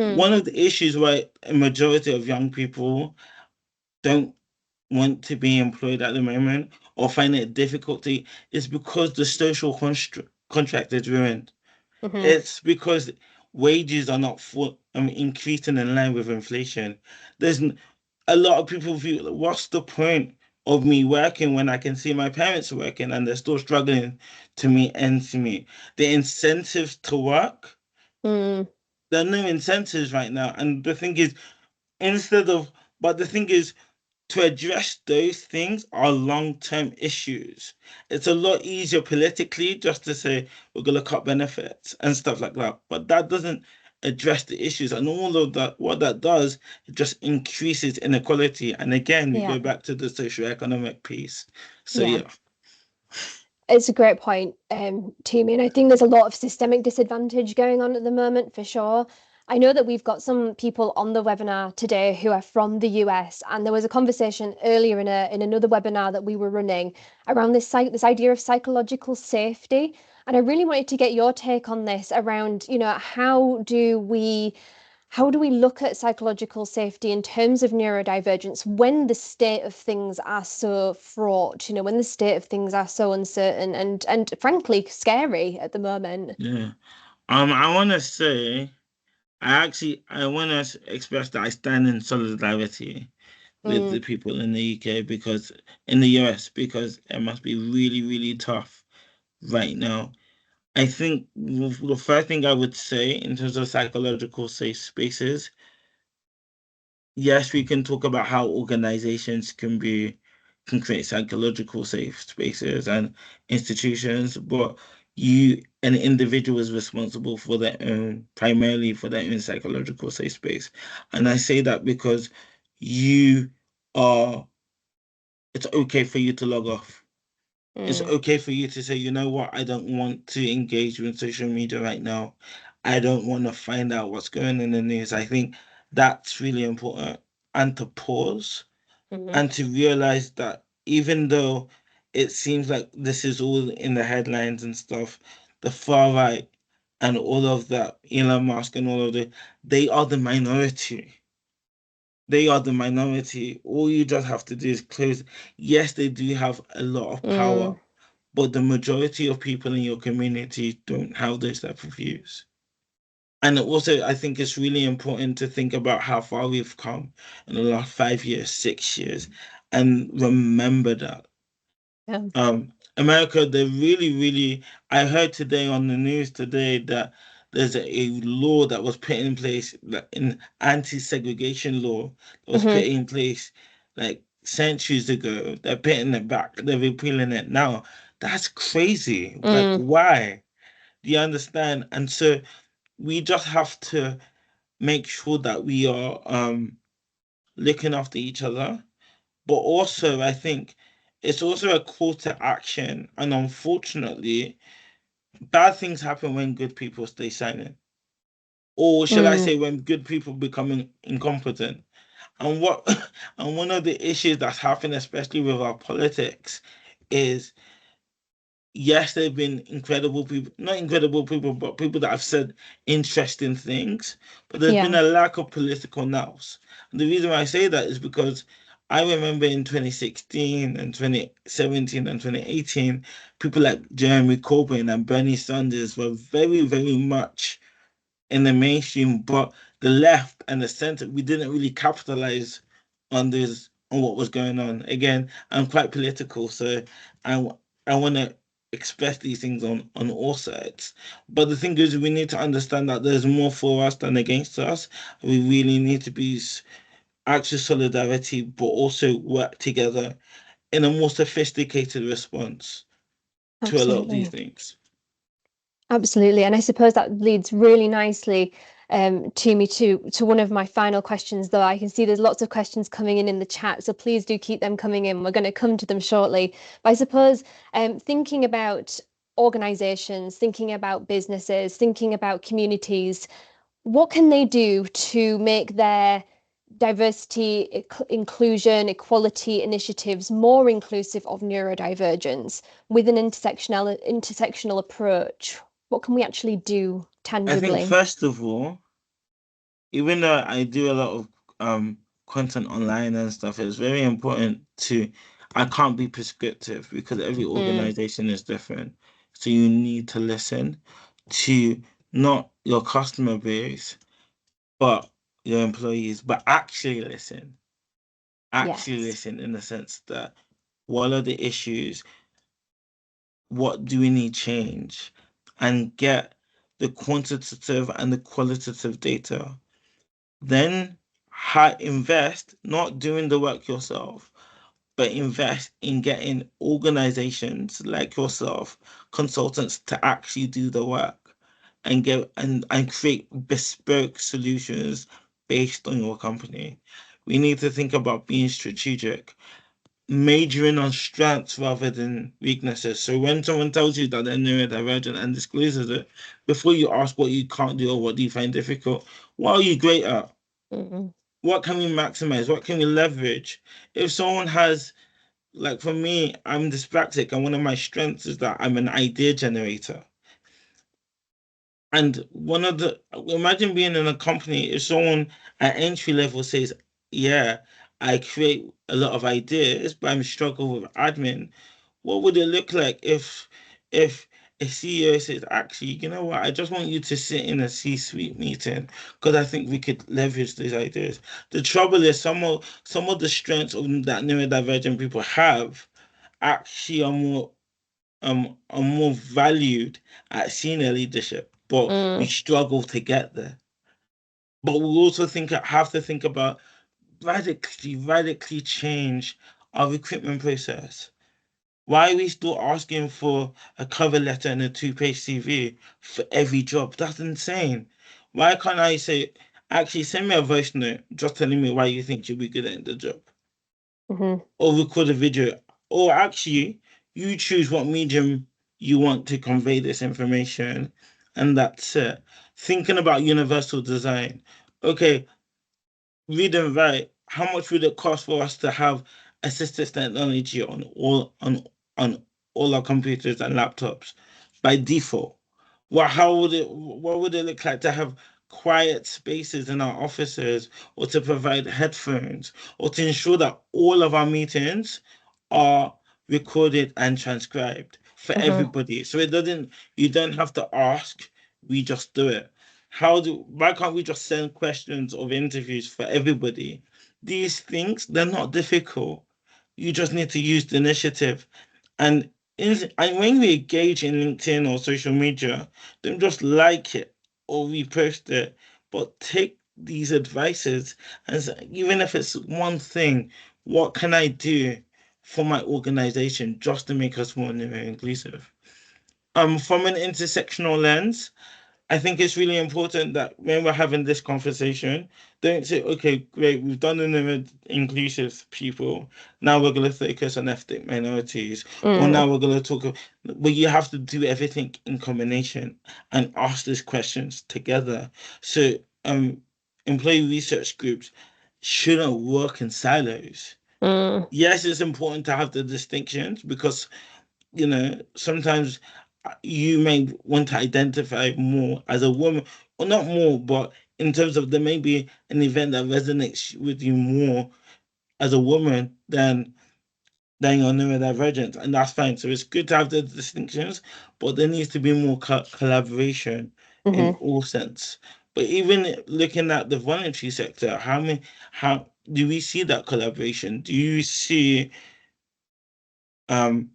Speaker 2: One of the issues why a majority of young people don't want to be employed at the moment or find it difficulty is because the social contract is ruined.
Speaker 1: Mm-hmm.
Speaker 2: It's because wages are not increasing in line with inflation. A lot of people feel, what's the point of me working when I can see my parents working and they're still struggling to meet ends meet? The incentives to work,
Speaker 1: Mm.
Speaker 2: there are no incentives right now. And the thing is, instead of, but the thing is, to address those things are long-term issues. It's a lot easier politically just to say we're going to cut benefits and stuff like that. But that doesn't address the issues. And all of that, what that does, it just increases inequality. And again, we
Speaker 1: Yeah.
Speaker 2: go back to the socioeconomic piece. So
Speaker 1: Yeah.
Speaker 2: yeah.
Speaker 1: It's a great point, Tumi, and I think there's a lot of systemic disadvantage going on at the moment for sure. I know that we've got some people on the webinar today who are from the US, and there was a conversation earlier in another webinar that we were running around this idea of psychological safety. And I really wanted to get your take on this around, how do we look at psychological safety in terms of neurodivergence when the state of things are so fraught, when the state of things are so uncertain and frankly scary at the moment?
Speaker 2: Yeah. I want to say, I want to express that I stand in solidarity with the
Speaker 1: Mm,
Speaker 2: people in the UK because in the US because it must be really, really tough right now. I think the first thing I would say in terms of psychological safe spaces, yes, we can talk about how organizations can create psychological safe spaces and institutions, but an individual is responsible for primarily for their own psychological safe space. And I say that because you are, it's okay for you to log off. It's
Speaker 1: mm,
Speaker 2: okay for you to say, you know what, I don't want to engage with social media right now. I don't want to find out what's going on in the news. I think that's really important. And to pause
Speaker 1: mhm,
Speaker 2: and to realize that even though it seems like this is all in the headlines and stuff, the far right and all of that, Elon Musk and all of the, they are the minority. They are the minority. All you just have to do is close. Yes, they do have a lot of
Speaker 1: mm,
Speaker 2: power, but the majority of people in your community don't have those type of views. And also, I think it's really important to think about how far we've come in the last 5 years, 6 years, and remember that.
Speaker 1: yeah,
Speaker 2: America, they really, really. I heard today on the news today that there's a law that was put in place, like an anti-segregation law that was put
Speaker 1: mhm,
Speaker 2: in place like centuries ago. They're putting it back. They're repealing it now. That's crazy. Like,
Speaker 1: mm,
Speaker 2: why? Do you understand? And so we just have to make sure that we are looking after each other. But also, I think it's also a call to action. And unfortunately, bad things happen when good people stay silent. Or shall I
Speaker 1: mm,
Speaker 2: say, when good people become incompetent. And what and one of the issues that's happened, especially with our politics, is yes, there have been incredible people, not incredible people, but people that have said interesting things, but there's been
Speaker 1: yeah,
Speaker 2: a lack of political nous. And the reason why I say that is because I remember in 2016 and 2017 and 2018, people like Jeremy Corbyn and Bernie Sanders were very, very much in the mainstream, but the left and the center, we didn't really capitalize on what was going on. Again, I'm quite political, so I I want to express these things on all sides. But the thing is, we need to understand that there's more for us than against us. We really need to be actual solidarity, but also work together in a more sophisticated response to a lot of these
Speaker 1: absolutely.
Speaker 2: things.
Speaker 1: Absolutely. And I suppose that leads really nicely to me to one of my final questions, though I can see there's lots of questions coming in the chat. So please do keep them coming in. We're going to come to them shortly. But I suppose thinking about organizations, thinking about businesses, thinking about communities, what can they do to make their diversity, inclusion, equality initiatives more inclusive of neurodivergence with an intersectional approach? What can we actually do
Speaker 2: I think
Speaker 1: tangibly?
Speaker 2: first of all, even though I do a lot of content online and stuff, it's very important to I can't be prescriptive because every organization is different. So you need to listen to not your customer base, but your employees, but actually listen. Actually
Speaker 1: Yes.
Speaker 2: listen in the sense that what are the issues? What do we need change? And get the quantitative and the qualitative data. Then invest, not doing the work yourself, but invest in getting organizations like yourself, consultants to actually do the work and and create bespoke solutions based on your company. We need to think about being strategic, majoring on strengths rather than weaknesses. So when someone tells you that they're neurodivergent and discloses it, before you ask what you can't do or what do you find difficult, what are you great at? What can we maximize? What can we leverage? If someone has, like for me, I'm dyspraxic, and one of my strengths is that I'm an idea generator. And imagine being in a company, if someone at entry level says, yeah, I create a lot of ideas, but I'm struggling with admin. What would it look like if a CEO says, actually, you know what, I just want you to sit in a C-suite meeting because I think we could leverage these ideas. The trouble is some of the strengths of that neurodivergent people have actually are more valued at senior leadership, but we struggle to get there. But we also have to think about radically change our recruitment process. Why are we still asking for a cover letter and a two-page CV for every job? That's insane. Why can't I say, actually, send me a voice note just telling me why you think you'll be good at the job? Or record a video. Or actually, you choose what medium you want to convey this information, and that's it. Thinking about universal design. Okay, read and write. How much would it cost for us to have assistive technology on all our computers and laptops by default? What would it look like to have quiet spaces in our offices, or to provide headphones, or to ensure that all of our meetings are recorded and transcribed for everybody? So it doesn't you don't have to ask, we just do it. Why can't we just send questions of interviews for everybody? These things, they're not difficult. You just need to use the initiative. And and when we engage in LinkedIn or social media, don't just like it or repost it, but take these advices and even if it's one thing, what can I do for my organization just to make us more inclusive? From an intersectional lens, I think it's really important that when we're having this conversation, don't say, okay, great, we've done the inclusive people. Now we're going to focus on ethnic minorities. Or now we're going to talk. But you have to do everything in combination and ask these questions together. So, employee research groups shouldn't work in silos. Yes, it's important to have the distinctions because sometimes you may want to identify more as a woman, or not more, but in terms of there may be an event that resonates with you more as a woman than your neurodivergent, and that's fine. So it's good to have the distinctions, but there needs to be more collaboration in all sense. But even looking at the voluntary sector, how do we see that collaboration? Do you see um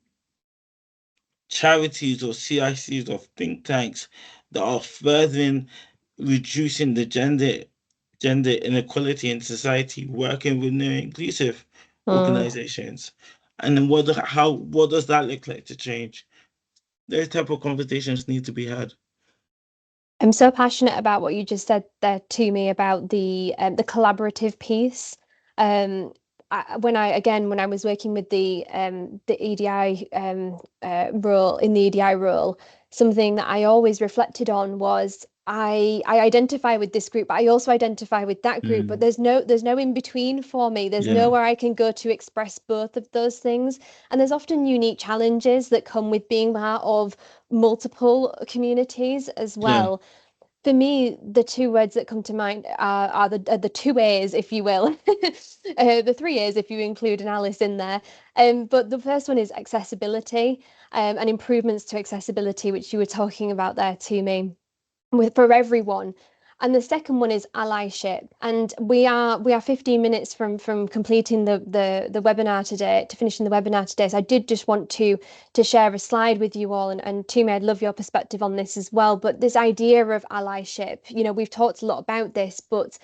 Speaker 2: charities or CICs or think tanks that are furthering reducing the gender inequality in society, working with new inclusive organizations? And then what does that look like to change? Those type of conversations need to be had.
Speaker 1: I'm so passionate about what you just said there to me about the collaborative piece. When I was working with the EDI role in the EDI role, something that I always reflected on was I identify with this group, but I also identify with that group. But
Speaker 2: Mm,
Speaker 1: there's no in between for me. There's
Speaker 2: yeah,
Speaker 1: nowhere I can go to express both of those things. And there's often unique challenges that come with being part of multiple communities as
Speaker 2: yeah,
Speaker 1: well. For me, the two words that come to mind are the two A's, if you will, the three A's if you include an Alice in there. But the first one is accessibility, and improvements to accessibility, which you were talking about there to me, for everyone. And the second one is allyship. And we are 15 minutes from completing the webinar today, to finishing the webinar today. So I did just want to share a slide with you all. And Tumi, I'd love your perspective on this as well. But this idea of allyship, we've talked a lot about this, but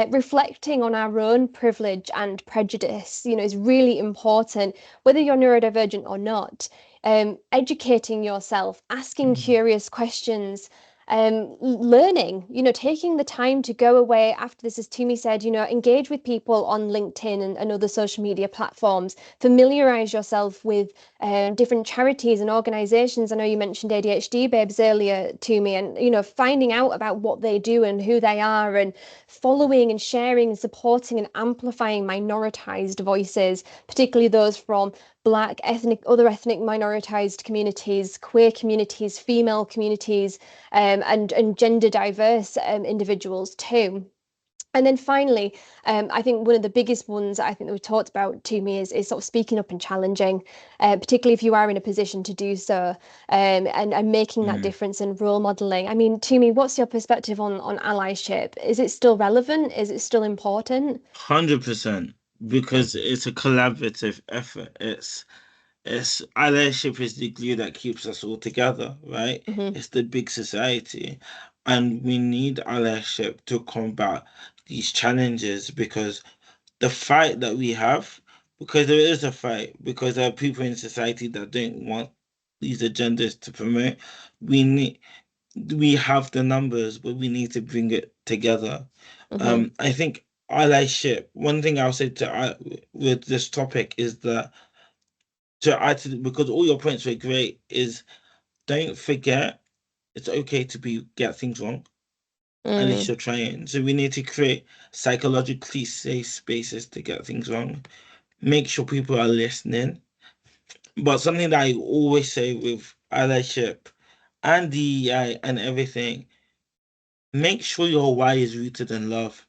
Speaker 1: reflecting on our own privilege and prejudice, is really important, whether you're neurodivergent or not. Educating yourself, asking curious questions, learning, taking the time to go away after this, as Tumi said, engage with people on LinkedIn and other social media platforms, familiarize yourself with different charities and organizations. I know you mentioned ADHD Babes earlier, Tumi, and, finding out about what they do and who they are, and following and sharing and supporting and amplifying minoritized voices, particularly those from Black, other ethnic minoritized communities, queer communities, female communities, and gender diverse individuals too. And then finally, I think one of the biggest ones I think that we talked about, to me, is sort of speaking up and challenging, particularly if you are in a position to do so, and making that difference and role modeling. I mean, to me, what's your perspective on allyship? Is it still relevant? Is it still important?
Speaker 2: 100%, because it's a collaborative effort. It's allyship is the glue that keeps us all together, right?
Speaker 1: Hmm.
Speaker 2: It's the big society, and we need allyship to combat these challenges, because the fight that we have, because there is a fight, because there are people in society that don't want these agendas to promote. We need we have the numbers, but we need to bring it together.
Speaker 1: Hmm.
Speaker 2: I think allyship. One thing I'll say with this topic is that to add to, because all your points were great, is don't forget it's okay to get things wrong. At least
Speaker 1: Mm.
Speaker 2: you're trying. So we need to create psychologically safe spaces to get things wrong. Make sure people are listening. But something that I always say with allyship and DEI and everything, make sure your why is rooted in love,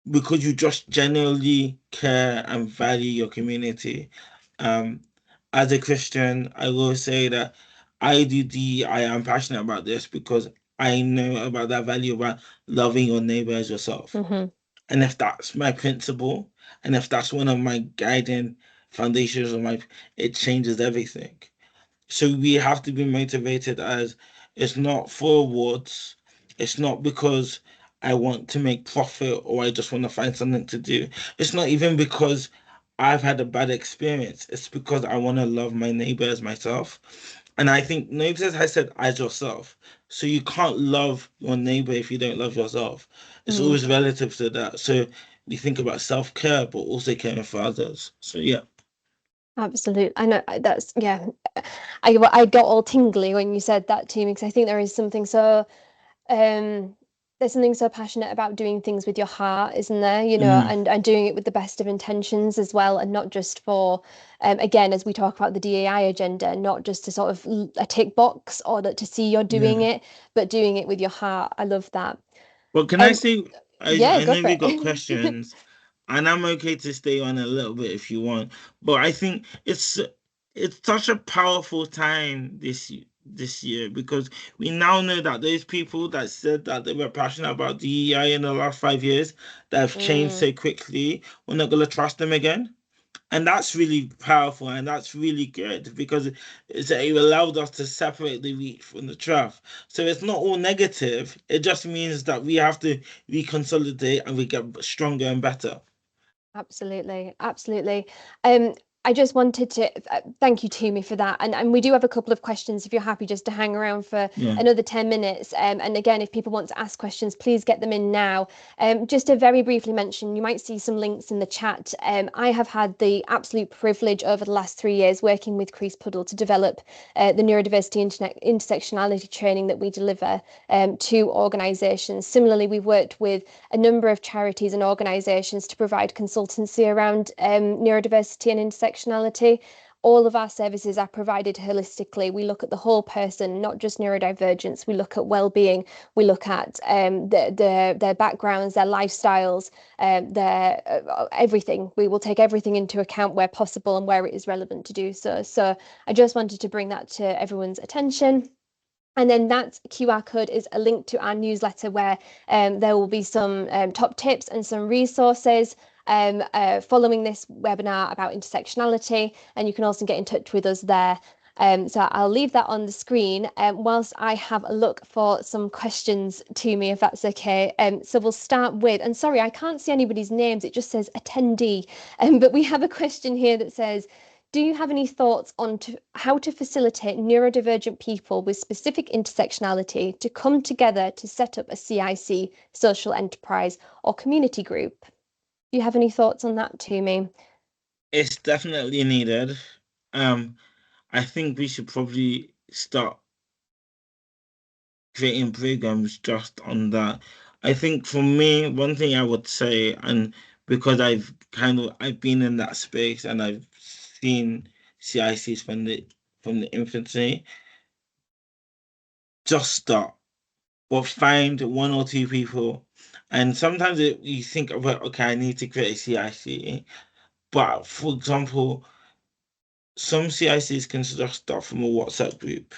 Speaker 2: because you just genuinely care and value your community. Um, as a Christian, I will say that I am passionate about this because I know about that value about loving your neighbor as yourself.
Speaker 1: Hmm.
Speaker 2: And if that's my principle, and if that's one of my guiding foundations of it changes everything. So we have to be motivated, as it's not for awards. It's not because I want to make profit or I just want to find something to do. It's not even because I've had a bad experience. It's because I want to love my neighbor as myself. And I think neighbors has said as yourself. So you can't love your neighbor if you don't love yourself. It's
Speaker 1: Mm.
Speaker 2: always relative to that. So we think about self-care, but also caring for others. So yeah.
Speaker 1: Absolutely. I know that's, yeah. I got all tingly when you said that to me, because I think there is something so um there's something so passionate about doing things with your heart, isn't there?
Speaker 2: Mm,
Speaker 1: And doing it with the best of intentions as well, and not just for again, as we talk about the DEI agenda, not just to sort of a tick box, or that to see you're doing
Speaker 2: yeah.
Speaker 1: it, but doing it with your heart. I love that.
Speaker 2: Well, can I
Speaker 1: Um,
Speaker 2: say,
Speaker 1: yeah,
Speaker 2: I
Speaker 1: go
Speaker 2: know
Speaker 1: for
Speaker 2: we got
Speaker 1: it.
Speaker 2: questions, and I'm okay to stay on a little bit if you want, but I think it's such a powerful time this year, because we now know that those people that said that they were passionate about DEI in the last 5 years that have changed
Speaker 1: Mm.
Speaker 2: so quickly, we're not gonna trust them again. And that's really powerful, and that's really good, because it allowed us to separate the wheat from the chaff. So it's not all negative. It just means that we have to reconsolidate and we get stronger and better.
Speaker 1: Absolutely, absolutely. I just wanted to thank you, Tumi, for that. And we do have a couple of questions if you're happy just to hang around for
Speaker 2: Yeah.
Speaker 1: another 10 minutes. And again, if people want to ask questions, please get them in now. Just to very briefly mention, you might see some links in the chat. I have had the absolute privilege over the last 3 years working with Crease Puddle to develop the neurodiversity intersectionality training that we deliver to organisations. Similarly, we've worked with a number of charities and organisations to provide consultancy around neurodiversity and intersectionality. all of our services are provided holistically. We look at the whole person, not just neurodivergence. We look at well-being. We look at their backgrounds, their lifestyles, their everything. We will take everything into account where possible and where it is relevant to do so. So I just wanted to bring that to everyone's attention. And then that QR code is a link to our newsletter where there will be some top tips and some resources following this webinar about intersectionality. And you can also get in touch with us there. So I'll leave that on the screen whilst I have a look for some questions to me, if that's okay. So we'll start with, and sorry, I can't see anybody's names. It just says attendee. But we have a question here that says, do you have any thoughts on how to facilitate neurodivergent people with specific intersectionality to come together to set up a CIC, social enterprise, or community group? Do you have any thoughts on that, Tumi?
Speaker 2: It's definitely needed. I think we should probably start creating programs just on that. I think for me, one thing I would say, and because I've been in that space and I've seen CICs from the infancy, just start or find one or two people. And sometimes you think about, okay, I need to create a CIC. But for example, some CICs can just start from a WhatsApp group.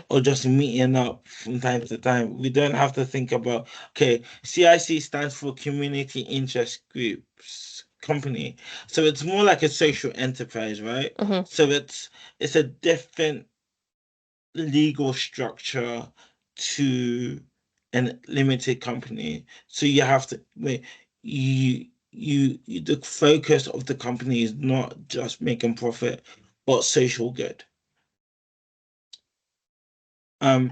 Speaker 2: Or just meeting up from time to time. We don't have to think about, okay, CIC stands for Community Interest Groups Company. So it's more like a social enterprise, right? So it's a different legal structure to a limited company. So you have to the focus of the company is not just making profit, but social good. So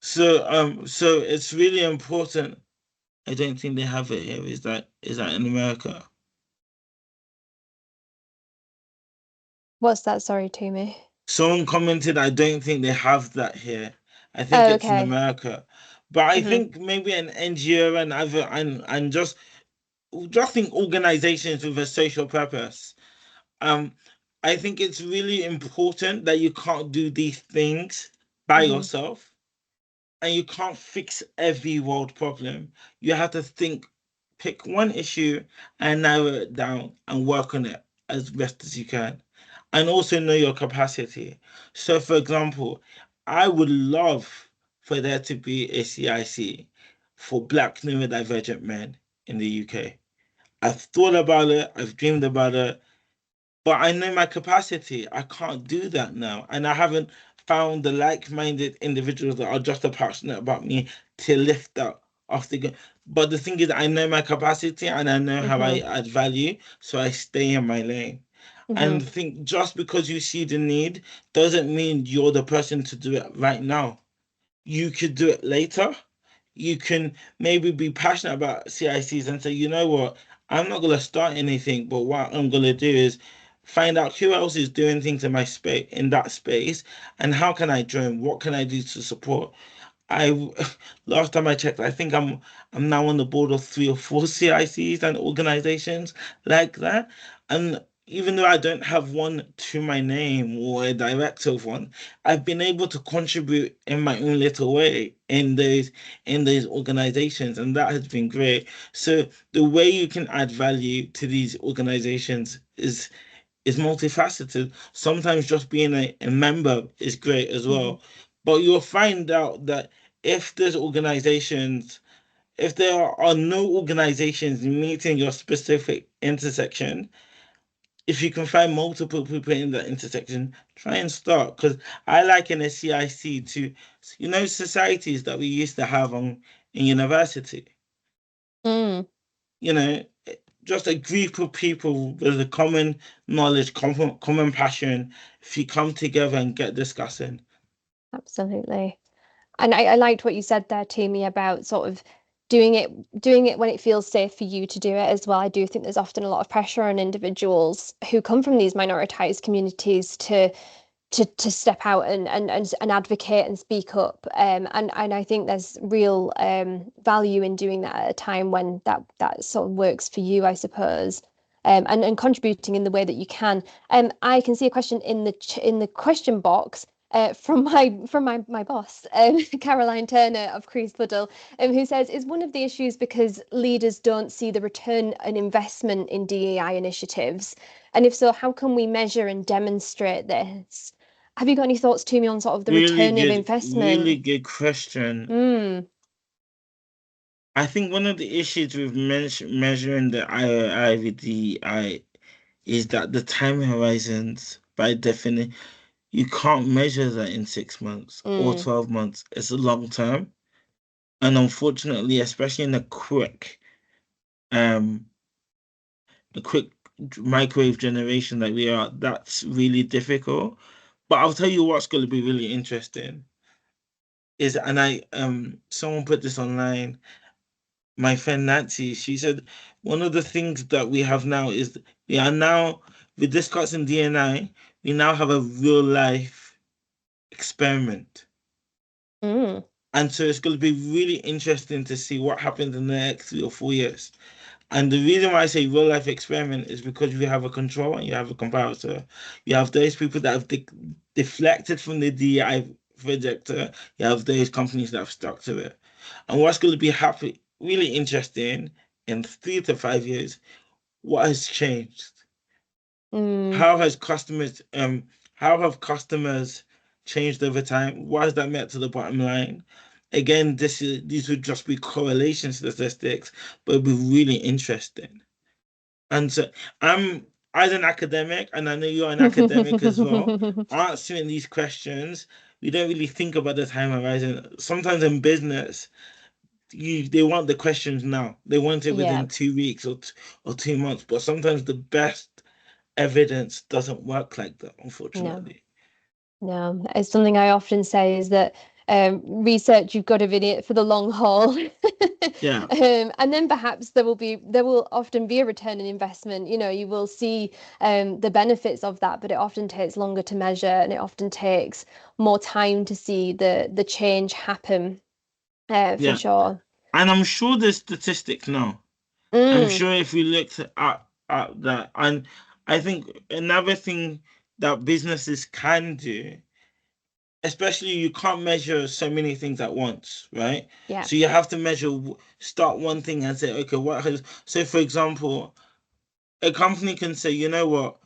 Speaker 2: it's really important. I don't think they have it here. Is that in America?
Speaker 1: What's that? Sorry, Tumi.
Speaker 2: Someone commented, I don't think they have that here. I think it's in America. But I think maybe an NGO and other and just think organizations with a social purpose. I think it's really important that you can't do these things by yourself. And you can't fix every world problem. You have to pick one issue and narrow it down and work on it as best as you can. And also know your capacity. So, for example, I would love for there to be a CIC for Black neurodivergent men in the UK. I've thought about it, I've dreamed about it, but I know my capacity. I can't do that now. And I haven't found the like-minded individuals that are just as passionate about me to lift that off the ground. But the thing is, I know my capacity and I know how I add value, so I stay in my lane. And I think just because you see the need doesn't mean you're the person to do it right now. You could do it later. You can maybe be passionate about CICs and say, you know what, I'm not going to start anything, but what I'm going to do is find out who else is doing things in my space, in that space, and how can I join? What can I do to support? I last time I checked, I think I'm now on the board of 3 or 4 CICs and organizations like that. And even though I don't have one to my name or a director of one, I've been able to contribute in my own little way in those organizations, and that has been great. So the way you can add value to these organizations is multifaceted. Sometimes just being a member is great as well. But you'll find out that if there's organizations, if there are no organizations meeting your specific intersection, if you can find multiple people in that intersection, try and start. Because I liken a CIC to, societies that we used to have in university. Just a group of people with a common knowledge, common passion. If you come together and get discussing.
Speaker 1: Absolutely. And I liked what you said there, Tumi, about sort of doing it when it feels safe for you to do it as well. I do think there's often a lot of pressure on individuals who come from these minoritized communities to step out and advocate and speak up. And I think there's real value in doing that at a time when that sort of works for you, I suppose. and contributing in the way that you can. I can see a question in the question box from my boss, Caroline Turner of Crease Puddle, who says, is one of the issues because leaders don't see the return on investment in DEI initiatives? And if so, how can we measure and demonstrate this? Have you got any thoughts, Tumi, on sort of the return of investment?
Speaker 2: Really good question.
Speaker 1: Mm.
Speaker 2: I think one of the issues with measuring the IOI with DEI is that the time horizons, by definition, you can't measure that in 6 months or 12 months. It's a long term. And unfortunately, especially in the quick microwave generation that we are, that's really difficult. But I'll tell you what's going to be really interesting is, and someone put this online, my friend Nancy, she said one of the things that we have now is with discussing DNI, we now have a real life experiment. And so it's going to be really interesting to see what happens in the next 3 or 4 years. And the reason why I say real life experiment is because you have a control and you have a comparator. You have those people that have deflected from the DEI projector. You have those companies that have stuck to it. And what's going to be really interesting in 3 to 5 years, what has changed? How have customers changed over time? What has that meant to the bottom line? Again, these would just be correlation statistics, but it'd be really interesting. And so I'm as an academic, and I know you're an academic as well, answering these questions, we don't really think about the time horizon. Sometimes in business, they want the questions now. They want it within 2 weeks or 2 months. But sometimes the best evidence doesn't work like that, unfortunately.
Speaker 1: No, it's something I often say is that research, you've got to be in it for the long haul.
Speaker 2: Yeah.
Speaker 1: And then perhaps there will often be a return on investment. You know, you will see the benefits of that, but it often takes longer to measure, and it often takes more time to see the change happen. For sure.
Speaker 2: And I'm sure there's statistics now. I'm sure if we looked at that, and I think another thing that businesses can do, especially you can't measure so many things at once, right?
Speaker 1: Yeah.
Speaker 2: So you have to start one thing and say, okay, so for example, a company can say, you know what,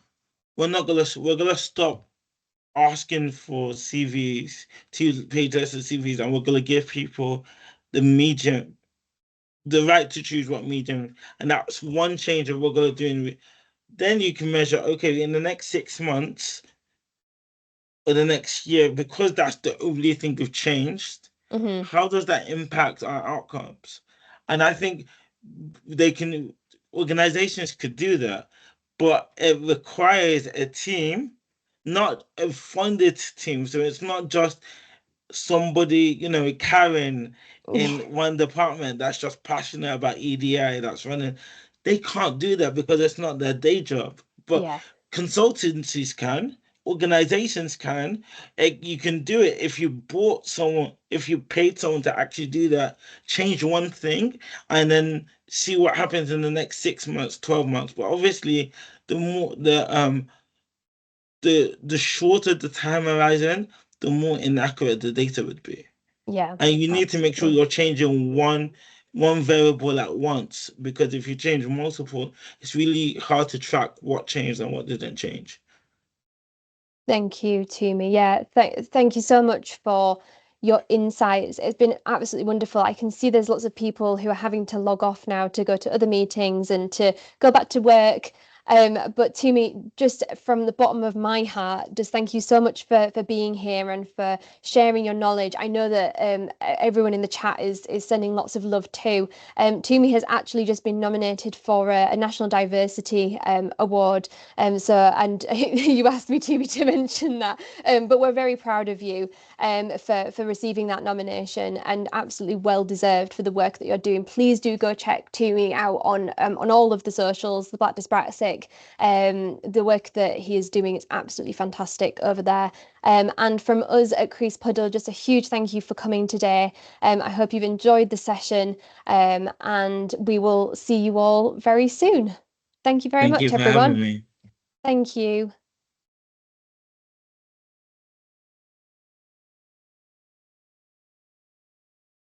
Speaker 2: we're gonna stop asking for CVs, 2 page lists of CVs, and we're gonna give people the medium, the right to choose what medium, and that's one change that we're gonna do. Then you can measure, okay, in the next 6 months or the next year, because that's the only thing we've changed, how does that impact our outcomes? And I think organizations could do that, but it requires a team, not a funded team. So it's not just somebody, Karen in one department that's just passionate about EDI that's running. They can't do that because it's not their day job. But consultancies can, organizations can. You can do it if you paid someone to actually do that, change one thing, and then see what happens in the next 6 months, 12 months. But obviously, the more the shorter the time horizon, the more inaccurate the data would be.
Speaker 1: Yeah.
Speaker 2: And you need to make sure you're changing one variable at once, because if you change multiple, it's really hard to track what changed and what didn't change.
Speaker 1: Thank you, Tumi. Yeah, thank you so much for your insights. It's been absolutely wonderful. I can see there's lots of people who are having to log off now to go to other meetings and to go back to work. But Tumi, just from the bottom of my heart, just thank you so much for being here and for sharing your knowledge. I know that everyone in the chat is sending lots of love too. Tumi has actually just been nominated for a National Diversity Award. And you asked me, Tumi, to mention that. But we're very proud of you for receiving that nomination, and absolutely well deserved for the work that you're doing. Please do go check Tumi out on all of the socials, the Black Dyspraxic. The work that he is doing is absolutely fantastic over there. And from us at Crease Puddle, just a huge thank you for coming today. I hope you've enjoyed the session, and we will see you all very soon. Thank you very
Speaker 2: Thank you
Speaker 1: much,
Speaker 2: for
Speaker 1: everyone.
Speaker 2: having me.
Speaker 1: Thank you.